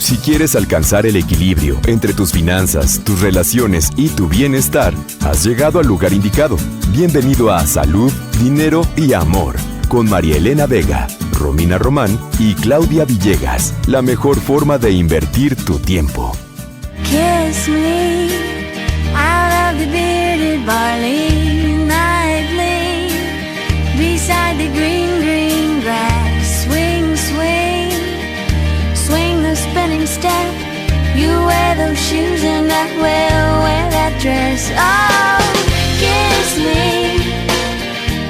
Si quieres alcanzar el equilibrio entre tus finanzas, tus relaciones y tu bienestar, has llegado al lugar indicado. Bienvenido a Salud, Dinero y Amor, con María Elena Vega, Romina Román y Claudia Villegas. La mejor forma de invertir tu tiempo. Kiss me out of the bearded barley nightly, beside the green, green grass. Swing, swing, swing the spinning step. You wear those shoes and I will wear that dress. Oh, kiss me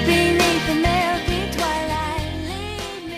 beneath the milky twilight. Leave me.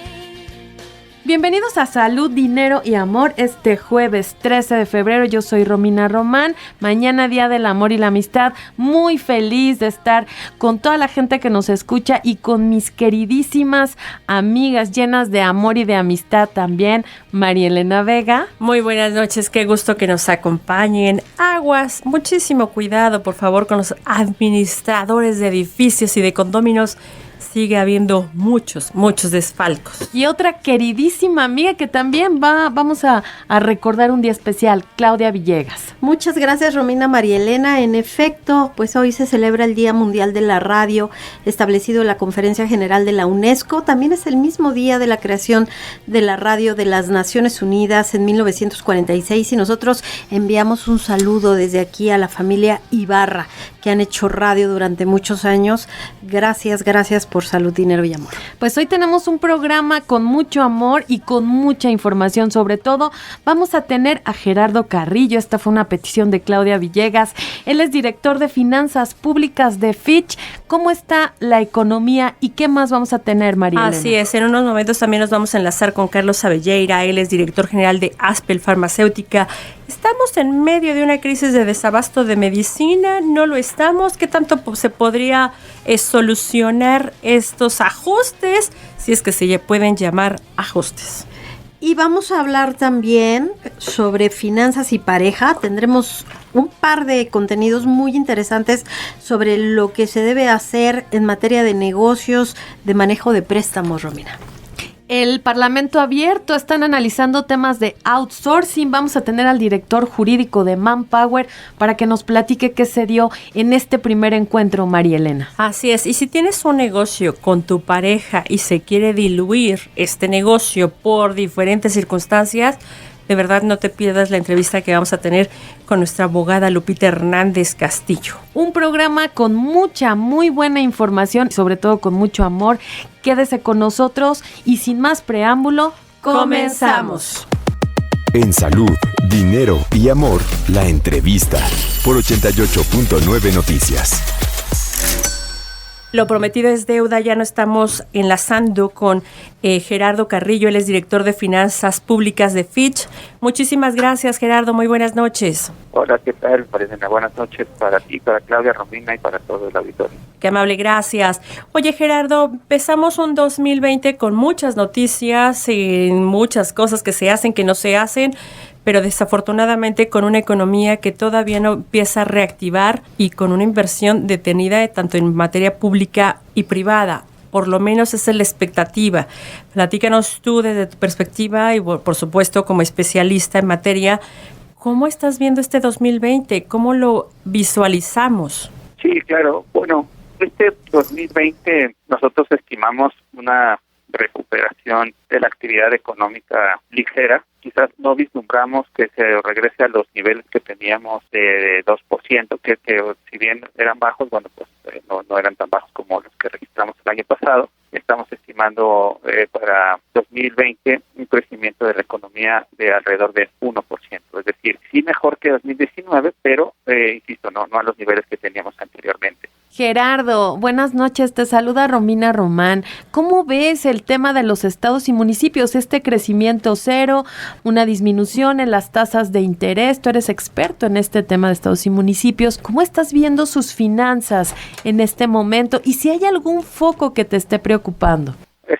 Bienvenidos a Salud, Dinero y Amor este jueves 13 de febrero. Yo soy Romina Román. Mañana Día del Amor y la Amistad. Muy feliz de estar con toda la gente que nos escucha y con mis queridísimas amigas llenas de amor y de amistad también. María Elena Vega. Muy buenas noches, qué gusto que nos acompañen. Aguas, muchísimo cuidado por favor con los administradores de edificios y de condóminos. Sigue habiendo muchos desfalcos. Y otra queridísima amiga que también vamos a recordar un día especial, Claudia Villegas. Muchas gracias, Romina. María Elena. En efecto, pues hoy se celebra el Día Mundial de la Radio, establecido en la Conferencia General de la UNESCO. También es el mismo día de la creación de la Radio de las Naciones Unidas en 1946 y nosotros enviamos un saludo desde aquí a la familia Ibarra, que han hecho radio durante muchos años. Gracias por Salud, Dinero y Amor. Pues hoy tenemos un programa con mucho amor y con mucha información. Sobre todo, vamos a tener a Gerardo Carrillo. Esta fue una petición de Claudia Villegas. Él es director de Finanzas Públicas de Fitch. ¿Cómo está la economía y qué más vamos a tener, María Elena? Así es, en unos momentos también nos vamos a enlazar con Carlos Abelleira. Él es director general de Aspel Farmacéutica. ¿Estamos en medio de una crisis de desabasto de medicina? ¿No lo estamos? ¿Qué tanto se podría solucionar estos ajustes, si es que se pueden llamar ajustes? Y vamos a hablar también sobre finanzas y pareja. Tendremos un par de contenidos muy interesantes sobre lo que se debe hacer en materia de negocios, de manejo de préstamos, Romina. El Parlamento abierto, están analizando temas de outsourcing. Vamos a tener al director jurídico de Manpower para que nos platique qué se dio en este primer encuentro, María Elena. Así es, y si tienes un negocio con tu pareja y se quiere diluir este negocio por diferentes circunstancias, de verdad no te pierdas la entrevista que vamos a tener con nuestra abogada Lupita Hernández Castillo. Un programa con mucha, muy buena información y sobre todo con mucho amor. Quédese con nosotros y sin más preámbulo, comenzamos. En Salud, Dinero y Amor, la entrevista por 88.9 Noticias. Lo prometido es deuda, ya no estamos enlazando con Gerardo Carrillo, él es director de Finanzas Públicas de Fitch. Muchísimas gracias, Gerardo, muy buenas noches. Hola, ¿qué tal? Buenas noches para ti, para Claudia, Romina y para todo el auditorio. Qué amable, gracias. Oye, Gerardo, empezamos un 2020 con muchas noticias, muchas cosas que se hacen, que no se hacen, pero desafortunadamente con una economía que todavía no empieza a reactivar y con una inversión detenida tanto en materia pública y privada. Por lo menos esa es la expectativa. Platícanos tú desde tu perspectiva y por supuesto como especialista en materia, ¿cómo estás viendo este 2020? ¿Cómo lo visualizamos? Sí, claro. Bueno, este 2020 nosotros estimamos una recuperación de la actividad económica ligera. Quizás no vislumbramos que se regrese a los niveles que teníamos de 2%, que si bien eran bajos, bueno, pues no eran tan bajos como los que registramos el año pasado. Estamos estimando para 2020 un crecimiento de la economía de alrededor de 1%, es decir, sí mejor que 2019, pero, insisto, no a los niveles que teníamos anteriormente. Gerardo, buenas noches, te saluda Romina Román. ¿Cómo ves el tema de los estados y municipios? Este crecimiento cero, una disminución en las tasas de interés. Tú eres experto en este tema de estados y municipios. ¿Cómo estás viendo sus finanzas en este momento? Y si hay algún foco que te esté preocupando.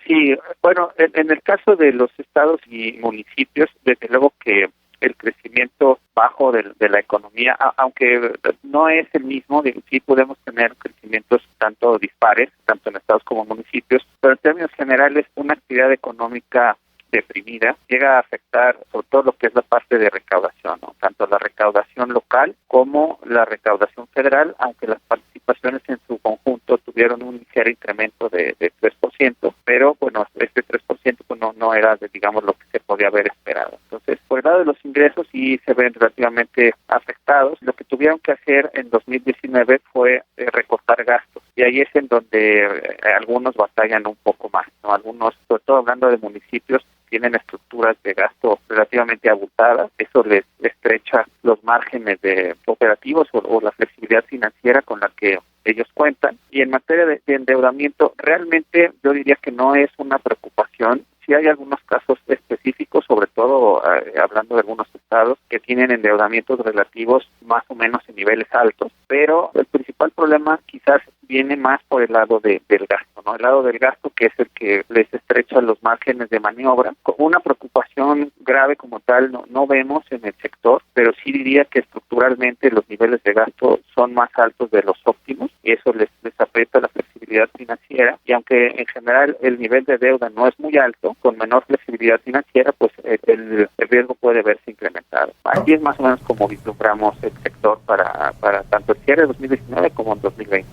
Sí, bueno, en el caso de los estados y municipios, desde luego que el crecimiento bajo de la economía, aunque no es el mismo, sí podemos tener crecimientos tanto dispares, tanto en estados como municipios, pero en términos generales una actividad económica deprimida, llega a afectar sobre todo lo que es la parte de recaudación, ¿no? Tanto la recaudación local como la recaudación federal, aunque las participaciones en su conjunto tuvieron un ligero incremento de 3%, pero bueno, este 3% pues no era, digamos, lo que se podía haber esperado. Entonces, por el lado de los ingresos sí se ven relativamente afectados. Lo que tuvieron que hacer en 2019 fue recortar gastos, y ahí es en donde algunos batallan un poco más, ¿no? Algunos, sobre todo hablando de municipios, tienen estructuras de gasto relativamente abultadas. Eso les estrecha los márgenes de operativos o la flexibilidad financiera con la que ellos cuentan. Y en materia de endeudamiento, realmente yo diría que no es una preocupación. Sí hay algunos casos específicos, sobre todo hablando de algunos estados que tienen endeudamientos relativos más o menos en niveles altos, pero el principal problema quizás viene más por el lado del gasto, ¿no? El lado del gasto, que es el que les estrecha los márgenes de maniobra. Una preocupación grave como tal no vemos en el sector, pero sí diría que estructuralmente los niveles de gasto son más altos de los óptimos, y eso les aprieta la flexibilidad financiera, y aunque en general el nivel de deuda no es muy alto, con menor flexibilidad financiera, pues el riesgo puede verse incrementado. Así es más o menos como vislumbramos el sector para tanto el cierre de 2019 como en 2020.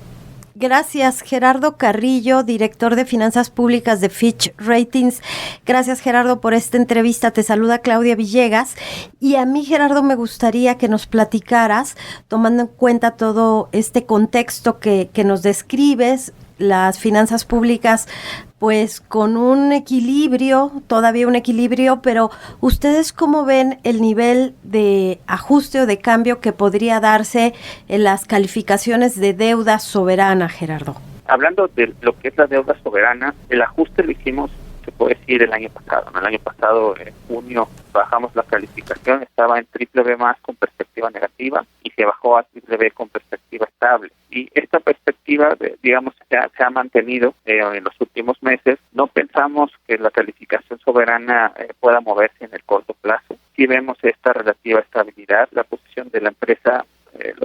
Gracias, Gerardo Carrillo, director de Finanzas Públicas de Fitch Ratings. Gracias, Gerardo, por esta entrevista. Te saluda Claudia Villegas. Y a mí, Gerardo, me gustaría que nos platicaras, tomando en cuenta todo este contexto que nos describes, las finanzas públicas, pues con un equilibrio, todavía un equilibrio, pero ¿ustedes cómo ven el nivel de ajuste o de cambio que podría darse en las calificaciones de deuda soberana, Gerardo? Hablando de lo que es la deuda soberana, el ajuste lo hicimos, se puede decir, el año pasado, ¿no? El año pasado, en junio, bajamos la calificación, estaba en BBB+ con perspectiva negativa, y se bajó a BBB con perspectiva estable. Y esta perspectiva, digamos, se ha mantenido en los últimos meses. No pensamos que la calificación soberana pueda moverse en el corto plazo. Sí vemos esta relativa estabilidad. La posición de la empresa,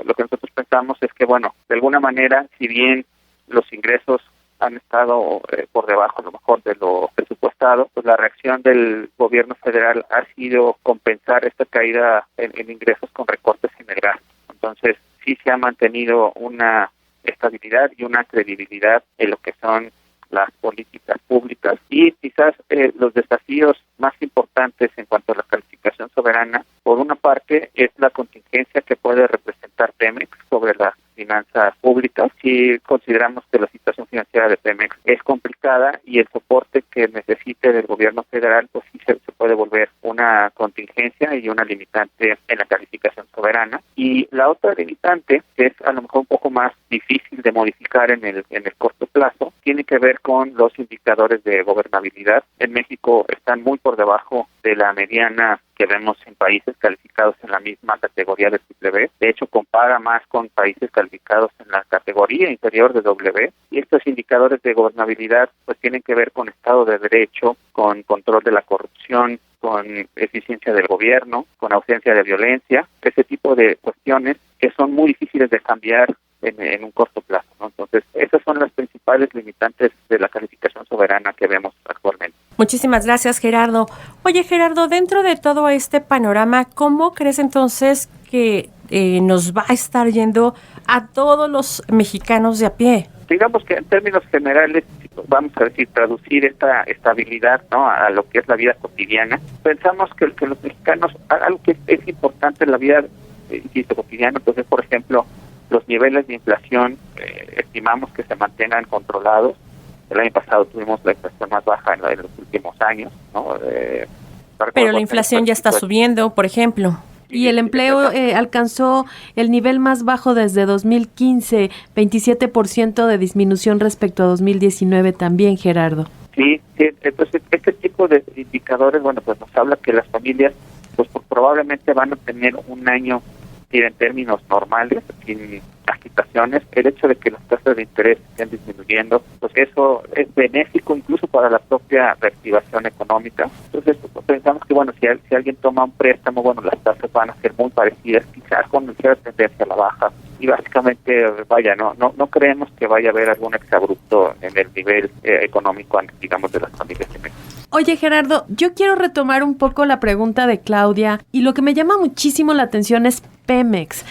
lo que nosotros pensamos es que, bueno, de alguna manera, si bien los ingresos han estado por debajo a lo mejor de lo presupuestado, pues la reacción del gobierno federal ha sido compensar esta caída en ingresos con recortes en el gasto. Entonces, sí se ha mantenido una estabilidad y una credibilidad en lo que son las políticas públicas, y quizás los desafíos más importantes en cuanto a la calificación soberana, por una parte, es la contingencia que puede representar Pemex sobre las finanzas públicas. Si consideramos que la situación financiera de Pemex es complicada y el soporte que necesite del gobierno federal, pues sí se puede volver una contingencia y una limitante en la calificación soberana. Y la otra limitante, que es a lo mejor un poco más difícil de modificar en el corto plazo, tiene que ver con los indicadores de gobernabilidad. En México están muy por debajo de la mediana que vemos en países calificados en la misma categoría de BBB. De hecho, compara más con países calificados en la categoría inferior de W. Y estos indicadores de gobernabilidad pues tienen que ver con Estado de Derecho, con control de la corrupción, con eficiencia del gobierno, con ausencia de violencia, ese tipo de cuestiones que son muy difíciles de cambiar en un corto plazo, ¿no? Entonces, esas son las principales limitantes de la calificación soberana que vemos actualmente. Muchísimas gracias, Gerardo. Oye, Gerardo, dentro de todo este panorama, ¿cómo crees entonces que nos va a estar yendo a todos los mexicanos de a pie? Digamos que en términos generales, vamos a decir, traducir esta estabilidad, ¿no?, a lo que es la vida cotidiana. Pensamos que los mexicanos, algo que es importante en la vida cotidiana, entonces, por ejemplo, los niveles de inflación estimamos que se mantengan controlados. El año pasado tuvimos la inflación más baja en los últimos años, ¿no? Pero la inflación ya está subiendo, por ejemplo. Y el empleo alcanzó el nivel más bajo desde 2015, 27% de disminución respecto a 2019 también, Gerardo. Sí, entonces este tipo de indicadores, bueno, pues nos habla que las familias pues probablemente van a tener un año en términos normales, sin agitaciones, el hecho de que las tasas de interés estén disminuyendo, pues eso es benéfico incluso para la propia reactivación económica. Entonces pues, pensamos que bueno, si alguien toma un préstamo, bueno, las tasas van a ser muy parecidas, quizás con cierta tendencia a la baja, y básicamente vaya, no creemos que vaya a haber algún exabrupto en el nivel económico, digamos, de las familias de México. Oye, Gerardo, yo quiero retomar un poco la pregunta de Claudia, y lo que me llama muchísimo la atención es Pemex.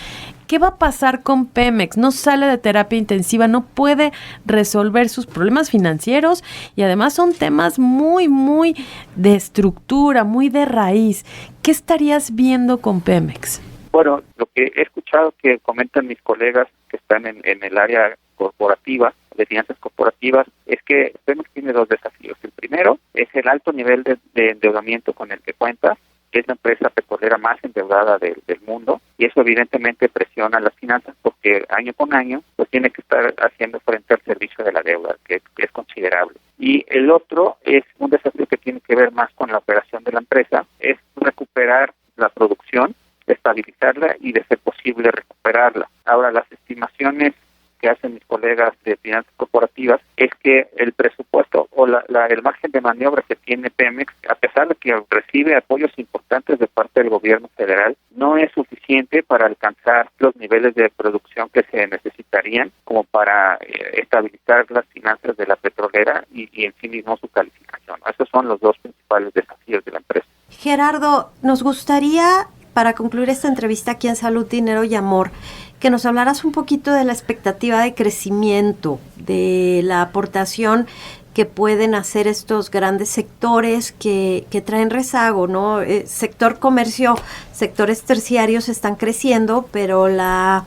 ¿Qué va a pasar con Pemex? No sale de terapia intensiva, no puede resolver sus problemas financieros y además son temas muy, muy de estructura, muy de raíz. ¿Qué estarías viendo con Pemex? Bueno, lo que he escuchado que comentan mis colegas que están en el área corporativa, de finanzas corporativas, es que Pemex tiene dos desafíos. El primero es el alto nivel de endeudamiento con el que cuenta. Es la empresa petrolera más endeudada del mundo, y eso evidentemente presiona las finanzas porque año con año pues tiene que estar haciendo frente al servicio de la deuda, que es considerable. Y el otro es un desafío que tiene que ver más con la operación de la empresa, es recuperar la producción, estabilizarla y, de ser posible, recuperarla. Ahora, las estimaciones que hacen mis colegas de finanzas corporativas es que el presupuesto o el margen de maniobra que tiene Pemex, a pesar de que recibe apoyos importantes de parte del gobierno federal, no es suficiente para alcanzar los niveles de producción que se necesitarían como para estabilizar las finanzas de la petrolera y en sí mismo su calificación. Esos son los dos principales desafíos de la empresa. Gerardo, nos gustaría, para concluir esta entrevista aquí en Salud, Dinero y Amor, que nos hablaras un poquito de la expectativa de crecimiento, de la aportación que pueden hacer estos grandes sectores que traen rezago, ¿no? Sector comercio, sectores terciarios están creciendo, pero la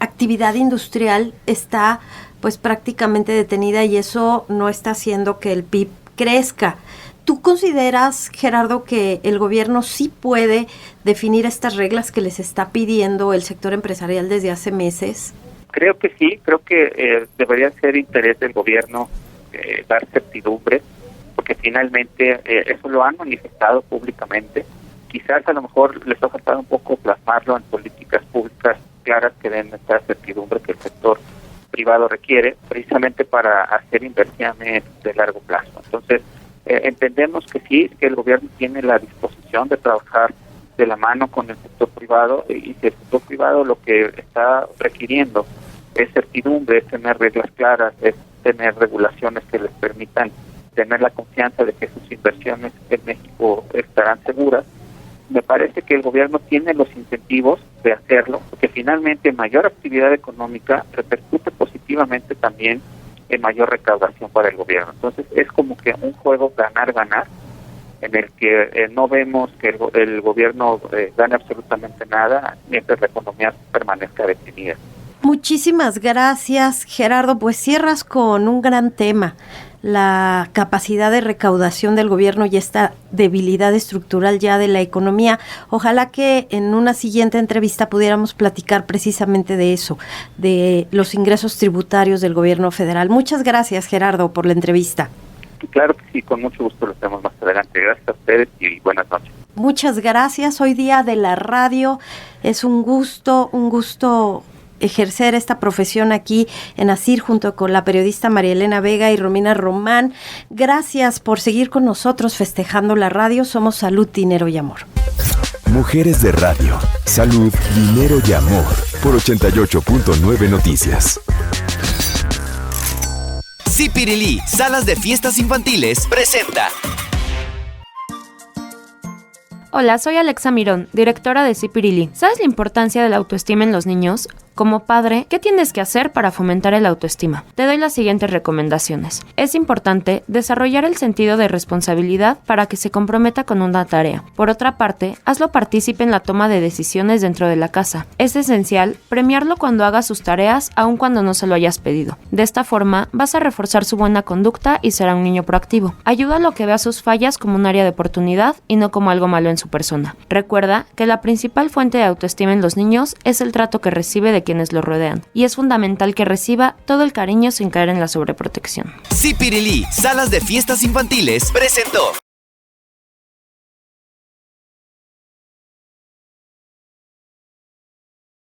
actividad industrial está pues prácticamente detenida y eso no está haciendo que el PIB crezca. ¿Tú consideras, Gerardo, que el gobierno sí puede definir estas reglas que les está pidiendo el sector empresarial desde hace meses? Creo que sí, creo que debería ser interés del gobierno dar certidumbre, porque finalmente eso lo han manifestado públicamente. Quizás a lo mejor les ha faltado un poco plasmarlo en políticas públicas claras que den esta certidumbre que el sector privado requiere, precisamente para hacer inversiones de largo plazo. Entonces, entendemos que sí, que el gobierno tiene la disposición de trabajar de la mano con el sector privado, y el sector privado lo que está requiriendo es certidumbre, es tener reglas claras, es tener regulaciones que les permitan tener la confianza de que sus inversiones en México estarán seguras. Me parece que el gobierno tiene los incentivos de hacerlo, porque finalmente mayor actividad económica repercute positivamente también en mayor recaudación para el gobierno. Entonces es como que un juego ganar-ganar, en el que no vemos que el gobierno gane absolutamente nada mientras la economía permanezca detenida. Muchísimas gracias, Gerardo. Pues cierras con un gran tema, la capacidad de recaudación del gobierno y esta debilidad estructural ya de la economía. Ojalá que en una siguiente entrevista pudiéramos platicar precisamente de eso, de los ingresos tributarios del gobierno federal. Muchas gracias, Gerardo, por la entrevista. Claro que sí, con mucho gusto lo hacemos más adelante. Gracias a ustedes y buenas noches. Muchas gracias. Hoy día de la radio es un gusto ejercer esta profesión aquí en ASIR junto con la periodista María Elena Vega y Romina Román. Gracias por seguir con nosotros festejando la radio. Somos Salud, Dinero y Amor. Mujeres de Radio, Salud, Dinero y Amor por 88.9 Noticias. Zipirili, Salas de Fiestas Infantiles, presenta. Hola, soy Alexa Mirón, directora de Zipirili. ¿Sabes la importancia de la autoestima en los niños? Como padre, ¿qué tienes que hacer para fomentar el autoestima? Te doy las siguientes recomendaciones. Es importante desarrollar el sentido de responsabilidad para que se comprometa con una tarea. Por otra parte, hazlo partícipe en la toma de decisiones dentro de la casa. Es esencial premiarlo cuando haga sus tareas, aun cuando no se lo hayas pedido. De esta forma, vas a reforzar su buena conducta y será un niño proactivo. Ayúdalo a que vea sus fallas como un área de oportunidad y no como algo malo en su persona. Recuerda que la principal fuente de autoestima en los niños es el trato que recibe de quienes lo rodean, y es fundamental que reciba todo el cariño sin caer en la sobreprotección. Zipirili, Salas de Fiestas Infantiles, presentó.